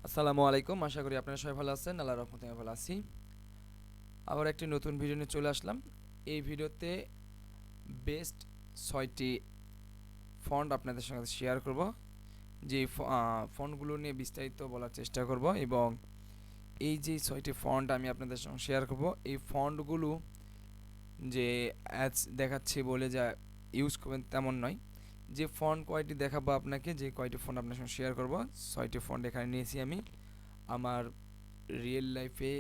আসসালামু আলাইকুম। আশা করি আপনারা সবাই ভালো আছেন। আল্লাহর রহমতে আমি ভালো আছি। আবার একটি নতুন ভিডিও নিয়ে চলে আসলাম। এই ভিডিওতে বেস্ট ৬টি ফন্ট আপনাদের সঙ্গে শেয়ার করব। যে ফন্টগুলো নিয়ে বিস্তারিত বলার চেষ্টা করব এবং এই যে ৬টি ফন্ট আমি আপনাদের সঙ্গে শেয়ার করব, এই ফন্টগুলো যে অ্যাডস দেখাচ্ছি বলে যা ইউজ করবেন তেমন নয়। যে ফন্ট কয়টি দেখাবো আপনাকে, যে কয়টি ফন্ট আপনার সঙ্গে শেয়ার করব, ৬টি ফন্ট এখানে নিয়েছি আমি আমার রিয়েল লাইফে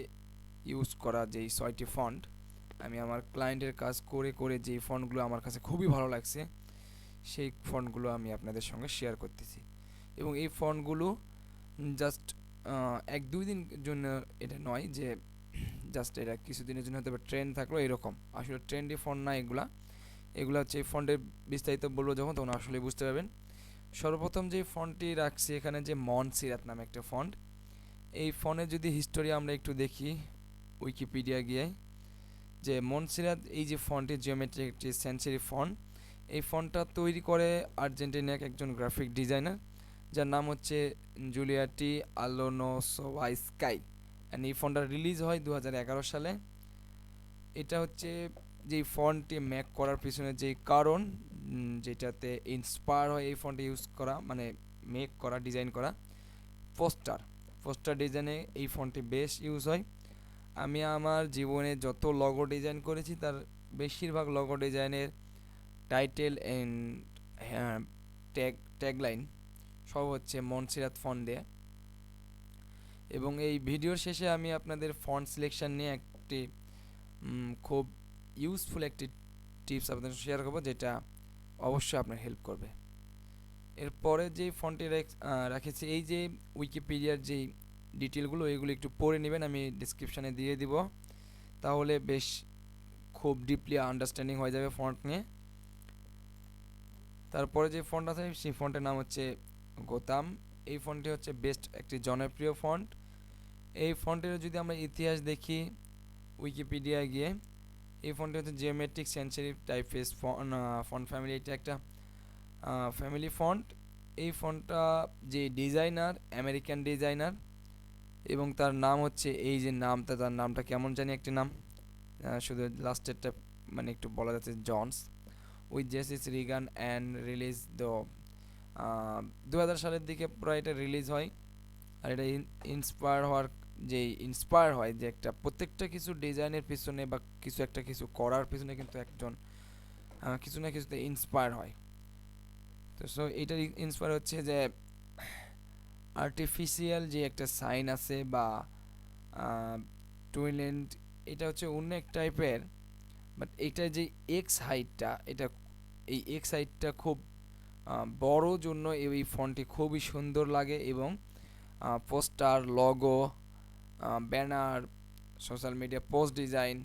ইউজ করা যেই ৬টি ফন্ট। আমি আমার ক্লায়েন্টের কাজ করে করে যেই ফন্টগুলো আমার কাছে খুবই ভালো লাগছে সেই ফন্টগুলো আমি আপনাদের সঙ্গে শেয়ার করতেছি। এবং এই ফন্টগুলো জাস্ট ১-২ দিন জন্য এটা নয় যে জাস্ট এটা কিছুদিনের জন্য হয়তো ট্রেন্ড থাকলো এরকম। আসলে ট্রেন্ডি ফন্ট না এগুলা। এগুলো হচ্ছে এই ফন্টের বিস্তারিত বলবো যখন তখন আসলে বুঝতে পারবেন। সর্বপ্রথম যে ফন্টটি রাখছি এখানে, যে মনসিরাত নামে একটা ফন্ট। এই ফন্টের যদি হিস্টোরি আমরা একটু দেখি উইকিপিডিয়া গিয়ে, যে মনসিরাত এই যে ফন্টটি জিওমেট্রিক একটি সেঞ্চুরি ফন্ট। এই ফন্টটা তৈরি করে আর্জেন্টিনার একজন গ্রাফিক ডিজাইনার যার নাম হচ্ছে জুলিয়াটি আলোনোসোভাইস্কাই। অ্যান্ড এই ফন্টটা রিলিজ হয় 2011 সালে। এটা হচ্ছে যেই ফন্টটি মেক করার পিছনে যেই কারণ, যেটাতে ইন্সপায়ার হয় এই ফন্ট ইউজ করা, মানে মেক করা, ডিজাইন করা পোস্টার পোস্টার ডিজাইনে এই ফন্টটি বেশ ইউজ হয়। আমি আমার জীবনে যত লগো ডিজাইন করেছি তার বেশিরভাগ লগো ডিজাইনের টাইটেল অ্যান্ড ট্যাগলাইন সব হচ্ছে মনসিরাত ফন্ট দিয়ে। এবং এই ভিডিওর শেষে আমি আপনাদের ফন্ট সিলেকশন নিয়ে একটি খুব ইউজফুল একটি টিপস আপনাদের শেয়ার করবো, যেটা অবশ্যই আপনার হেল্প করবে। এরপরে যে ফন্টটি রেখেছি, এই যে উইকিপিডিয়ার যেই ডিটেলগুলো এগুলো একটু পড়ে নেবেন, আমি ডিসক্রিপশানে দিয়ে দিব, তাহলে বেশ খুব ডিপলি আন্ডারস্ট্যান্ডিং হয়ে যাবে ফন্ট নিয়ে। তারপরে যে ফন্ট আছে সেই ফন্টের নাম হচ্ছে গোথাম। এই ফন্টটি হচ্ছে বেস্ট একটি জনপ্রিয় ফন্ট। এই ফন্টের যদি আমরা ইতিহাস দেখি উইকিপিডিয়া গিয়ে, এই ফন্টটি হচ্ছে geometric century typeface font family. এটা একটা ফ্যামিলি ফন্ট। এই ফন্টটা যে ডিজাইনার, আমেরিকান ডিজাইনার, এবং তার নাম হচ্ছে, এই যে নামটা, তার নামটা কেমন জানি একটি নাম, শুধু লাস্টেরটা মানে একটু বলা যাচ্ছে জনস, উইথ জেসিস রিগান অ্যান্ড রিলিজ দ্য 2000 সালের দিকে প্রায় এটা রিলিজ হয়। আর এটা ইন্সপায়ার হয় যে একটা প্রত্যেকটা কিছু ডিজাইনের পিছনে বা কিছু একটা কিছু করার পিছনে কিন্তু একজন কিছু না কিছুতে ইন্সপায়ার হয়। তো সো এইটার ইন্সপায়ার হচ্ছে যে আর্টিফিশিয়াল যে একটা সাইন আছে বা টুইলেন্ট, এটা হচ্ছে অন্য এক টাইপের, বাট এটা যে এক্স হাইটটা, এটা এই এক্স হাইটটা খুব বড় জন্য এই ফন্টটি খুবই সুন্দর লাগে। এবং poster, logo, banner, social media post design,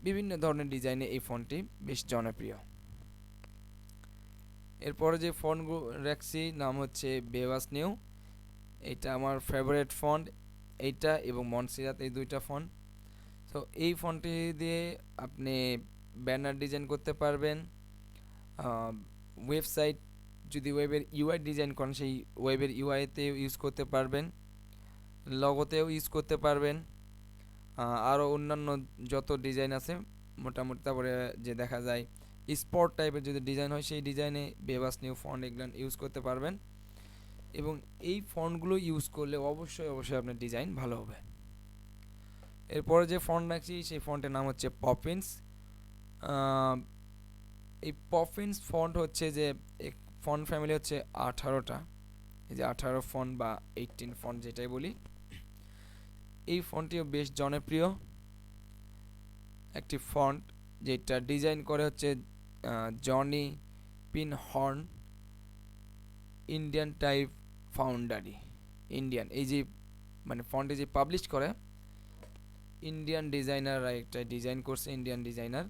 বিভিন্ন ধরনের ডিজাইনে এই ফন্টটি বেশ জনপ্রিয়। এরপরে যে ফন্টগুলো রাখছি নাম হচ্ছে বেবাস নিউ। এটা আমার ফেভারিট ফন্ট, এইটা এবং মনসিরাত, এই দুইটা ফন্ট। তো এই ফন্টটি দিয়ে আপনি ব্যানার ডিজাইন করতে পারবেন, ওয়েবসাইট যদি ওয়েবের ইউআই ডিজাইন করেন সেই ওয়েবের ইউআইতেও ইউজ করতে পারবেন, লগোতেও ইউজ করতে পারবেন, আরও অন্যান্য যত ডিজাইন আছে মোটামুটি। তারপরে যে দেখা যায় স্পট টাইপের যদি ডিজাইন হয় সেই ডিজাইনে বেবাস নিউ ফন্ট এগুলো ইউজ করতে পারবেন। এবং এই ফন্টগুলো ইউজ করলে অবশ্যই অবশ্যই আপনার ডিজাইন ভালো হবে। এরপরে যে ফন্ট রাখছি সেই ফন্টের নাম হচ্ছে পপিন্স। এই পপিন্স ফন্ট হচ্ছে যে ফন্ট ফ্যামিলি হচ্ছে 18টা, এই যে 18 ফন্ট বা 18 ফন্ট যেটাই বলি, এই ফন্টটিও বেশ জনপ্রিয় একটি ফন্ট, যেটা ডিজাইন করে হচ্ছে Johnny Pinhorn, Indian type foundry. Indian এই যে মানে ফন্টে যে পাবলিশ করে ইন্ডিয়ান ডিজাইনাররা একটা ডিজাইন করছে, ইন্ডিয়ান ডিজাইনার।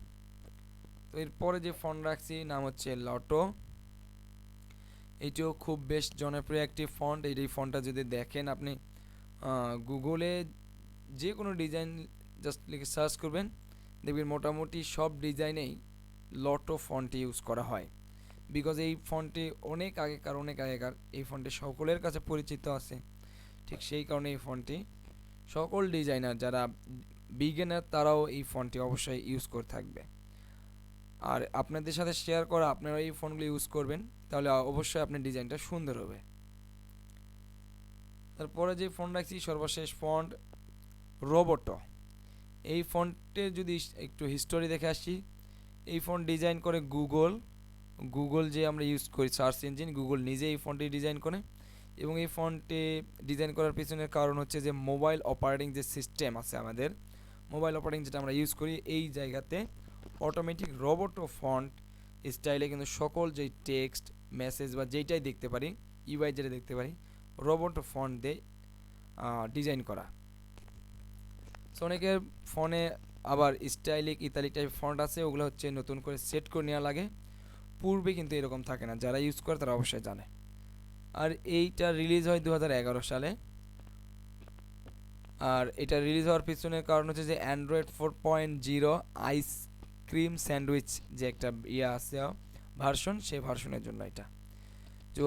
তো এরপরে যে ফন্ট রাখছি নাম হচ্ছে লাটো। এইটিও খুব বেশ জনপ্রিয় একটি ফন্ট। এই ফন্টটা যদি দেখেন আপনি গুগলে যে কোনো ডিজাইন জাস্ট লিখে সার্চ করবেন, দেখবেন মোটামুটি সব ডিজাইনেই লটো ফন্ট ইউজ করা হয়। বিকজ এই ফন্টটি অনেক আগেকার এই ফন্টে সকলের কাছে পরিচিত আছে। ঠিক সেই কারণে এই ফন্টটি সকল ডিজাইনার যারা বিগিনার তারাও এই ফন্টটি অবশ্যই ইউজ করে থাকবে। আর আপনাদের সাথে শেয়ার করা আপনারা এই ফন্টগুলো ইউজ করবেন, তাহলে অবশ্যই আপনার ডিজাইনটা সুন্দর হবে। তারপরে যে ফন্ট রাখছি সর্বশেষ ফন্ট রোবোটো। এই ফন্টের যদি একটু হিস্টোরি দেখে আসি, এই ফন্ট ডিজাইন করে গুগল যে আমরা ইউজ করি সার্চ ইঞ্জিন, গুগল নিজে এই ফন্টটি ডিজাইন করে। এবং এই ফন্টে ডিজাইন করার পিছনের কারণ হচ্ছে যে মোবাইল অপারেটিং যে সিস্টেম আছে আমাদের, মোবাইল অপারেটিং যেটা আমরা ইউজ করি, এই জায়গাতে অটোমেটিক রোবোটো ফন্ট স্টাইলে কিন্তু সকল যেই টেক্সট মেসেজ বা যেইটাই দেখতে পারি, ইউআই যেটা দেখতে পারি, রোবোটো ফন্ট দিয়ে ডিজাইন করা। সো অনেকের ফোনে আবার স্টাইলিক ইতালিক টাইপ ফন্ট আছে, ওগুলো হচ্ছে নতুন করে সেট করে নেওয়া লাগে, পূর্বে কিন্তু এরকম থাকে না। যারা ইউজ করে তারা অবশ্যই জানে। আর এইটা রিলিজ হয় 2011 সালে। আর এটা রিলিজ হওয়ার পিছনের কারণ হচ্ছে যে অ্যান্ড্রয়েড 4.0 আইসক্রিম স্যান্ডউইচ যে একটা আছে ভার্সন, সেই ভার্সনের জন্য এটা। তো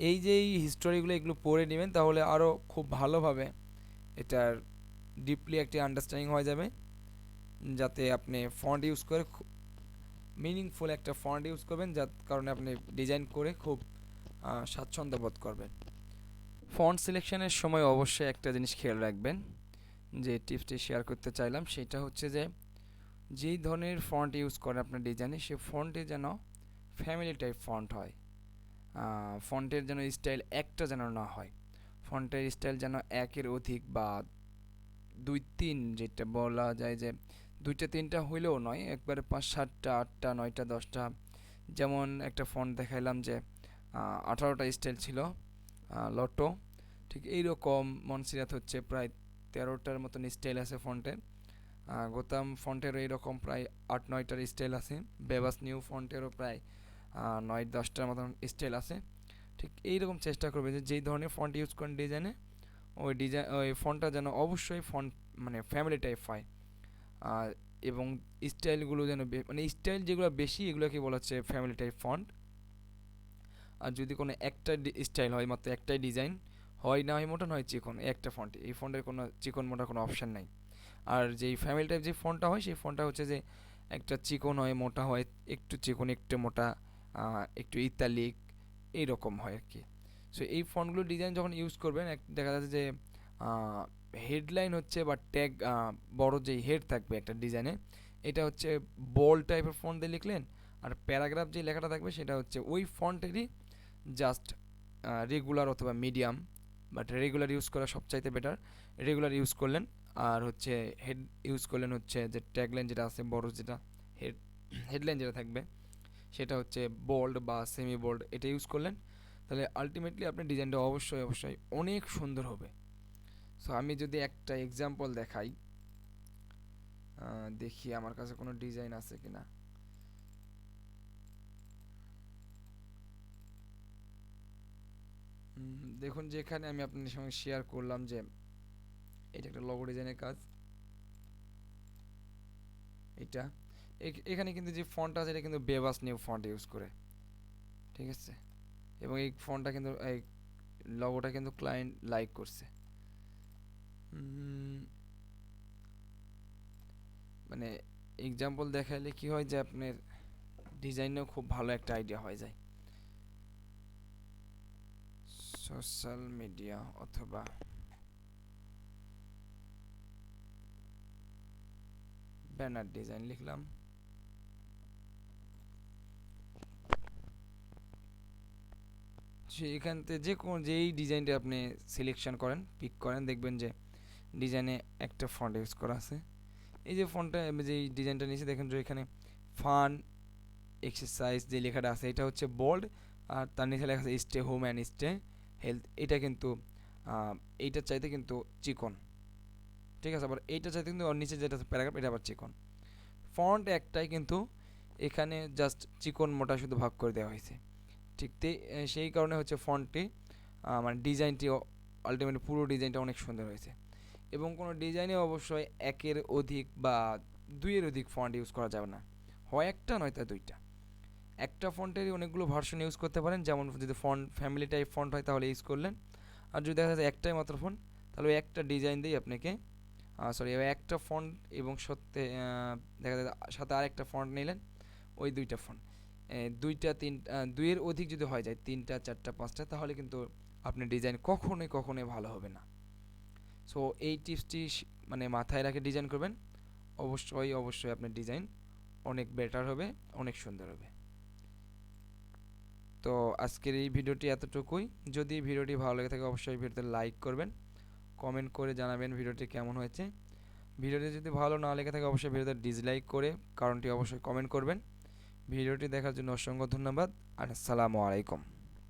এই যে হিস্টোরিগুলো এগুলো পড়ে নেবেন, তাহলে আরও খুব ভালোভাবে এটার ডিপলি একটি আন্ডারস্ট্যান্ডিং হয়ে যাবে, যাতে আপনি ফন্ট ইউজ করে মিনিংফুল একটা ফন্ট ইউজ করবেন, যার কারণে আপনি ডিজাইন করে খুব স্বাচ্ছন্দ্য বোধ করবেন। ফন্ট সিলেকশনের সময় অবশ্যই একটা জিনিস খেয়াল রাখবেন, যে টিপসটি শেয়ার করতে চাইলাম সেটা হচ্ছে যে যেই ধরনের ফন্ট ইউজ করে আপনার ডিজাইনে, সে ফন্টে যেন ফ্যামিলি টাইপ ফন্ট হয়। ফন্টের যেন স্টাইল একটা যেন না হয়, ফন্টের স্টাইল যেন একের অধিক বা 2-3, যেটা বলা যায় যে 2-3টা হইলেও নয়, একবারে 5-7টা 8টা 9টা 10টা। যেমন একটা ফন্ট দেখাইলাম যে 18টা স্টাইল ছিল লটো, ঠিক এইরকম মনসিরাত হচ্ছে প্রায় 13টার মতন স্টাইল আছে ফন্টের। গোথাম ফন্টেরও এইরকম প্রায় 8-9টার স্টাইল আছে। বেবাস নিউ ফন্টেরও প্রায় 9-10টার মতন স্টাইল আছে। ঠিক এইরকম চেষ্টা করবে যে যেই ধরনের ফন্ট ইউজ করেন ডিজাইনে, ওই ফন্টটা যেন অবশ্যই ফন্ট মানে ফ্যামিলি টাইপ হয়। এবং স্টাইলগুলো যেন মানে স্টাইল যেগুলো বেশি, এগুলোকে বলা হচ্ছে ফ্যামিলি টাইপ ফন্ট। আর যদি কোনো একটা স্টাইল হয়, মাত্র একটাই ডিজাইন হয়, না হয় মোটা নয় চিকন, একটা ফন্ট, এই ফন্টের কোনো চিকন মোটা কোনো অপশান নাই। আর যেই ফ্যামিলি টাইপ যে ফন্টটা হয়, সেই ফন্টটা হচ্ছে যে একটা চিকন হয়, মোটা হয়, একটু চিকন একটু মোটা, একটু ইতালিক, এইরকম হয় আর কি। সো এই ফন্টগুলো ডিজাইন যখন ইউজ করবেন, দেখা যাচ্ছে যে হেডলাইন হচ্ছে বা ট্যাগ, বড় যেই হেড থাকবে একটা ডিজাইনে, এটা হচ্ছে বোল্ড টাইপের ফন্ট দিয়ে লিখলেন। আর প্যারাগ্রাফ যে লেখাটা থাকবে সেটা হচ্ছে ওই ফন্টেরই জাস্ট রেগুলার অথবা মিডিয়াম, বাট রেগুলার ইউজ করা সবচাইতে বেটার। রেগুলার ইউজ করলেন, আর হচ্ছে হেড ইউজ করলেন হচ্ছে যে ট্যাগলাইন যেটা আছে বড়, যেটা হেডলাইন যেটা থাকবে সেটা হচ্ছে বোল্ড বা সেমি বোল্ড, এটা ইউজ করলেন, তাহলে আলটিমেটলি আপনার ডিজাইনটা অবশ্যই অবশ্যই অনেক সুন্দর হবে। সো আমি যদি একটা এক্সাম্পল দেখাই, দেখি আমার কাছে কোনো ডিজাইন আছে কিনা। দেখুন, যেখানে আমি আপনাদের সঙ্গে শেয়ার করলাম যে এটা একটা লোগো ডিজাইনের কাজ, এটা এখানে কিন্তু যে ফন্ট আছে এটা কিন্তু বেবাস নিউ ফন্ট ইউজ করে, ঠিক আছে। এবং এই ফন্টটা কিন্তু এই লোগোটা কিন্তু ক্লায়েন্ট লাইক করছে। মানে এক্সাম্পল দেখাইলে কি হয় যে আপনার ডিজাইনেও খুব ভালো একটা আইডিয়া হয়ে যায়। সোশ্যাল মিডিয়া অথবা ব্যানার ডিজাইন লিখলাম, এখান থেকে যে কোনো যেই ডিজাইনটা আপনি সিলেকশন করেন, পিক করেন, দেখবেন যে ডিজাইনে একটা ফন্ট ইউজ করা আছে। এই যে ফন্টটা, যে ডিজাইনটা নিয়েছি, দেখেন যে এখানে ফান এক্সারসাইজ যে লেখাটা আছে এটা হচ্ছে বোল্ড, আর তার নিচে লেখা আছে stay home and stay health, এটা কিন্তু এইটার চাইতে কিন্তু চিকন, ঠিক আছে। আবার এইটার চাইতে কিন্তু ওর নিচে যেটা প্যারাগ্রাফ, এটা আবার চিকন। ফন্ট একটাই, কিন্তু এখানে জাস্ট চিকন মোটা শুধু ভাগ করে দেওয়া হয়েছে, ঠিক সেই কারণে হচ্ছে ফন্টটি মানে ডিজাইনটি আলটিমেটলি পুরো ডিজাইনটা অনেক সুন্দর হয়েছে। এবং কোনো ডিজাইনে অবশ্যই একের অধিক বা দুইয়ের অধিক ফন্ট ইউজ করা যাবে না, হয় একটা নয়তো দুইটা। একটা ফন্টেরই অনেকগুলো ভার্সন ইউজ করতে পারেন, যেমন যদি ফন্ট ফ্যামিলি টাইপ ফন্ট হয় তাহলে ইউজ করলেন, আর যদি দেখা যায় একটাই মাত্র ফন্ট, তাহলে ওই একটা ডিজাইন দিয়ে আপনাকে সরি একটা ফন্ট এবং সত্যি দেখা যায় সাথে আরেকটা ফন্ট নিলেন, ওই দুইটা ফন্ট দুইটা দুইয়ের অধিক যদি হয়ে যায়, 3টা 4টা 5টা, তাহলে কিন্তু আপনার ডিজাইন কখনোই ভালো হবে না। সো এই টিপসটি মানে মাথায় রেখে ডিজাইন করবেন, অবশ্যই আপনার ডিজাইন অনেক বেটার হবে, অনেক সুন্দর হবে। তো আজকের এই ভিডিওটি এতটুকুই। যদি ভিডিওটি ভালো লেগে থাকে অবশ্যই ভিডিওতে লাইক করবেন, কমেন্ট করে জানাবেন ভিডিওটি কেমন হয়েছে। ভিডিওটি যদি ভালো না লেগে থাকে অবশ্যই ভিডিওতে ডিসলাইক করে কারণটি অবশ্যই কমেন্ট করবেন। ভিডিওটি দেখার জন্য অসংখ্য ধন্যবাদ আর আসসালামু আলাইকুম।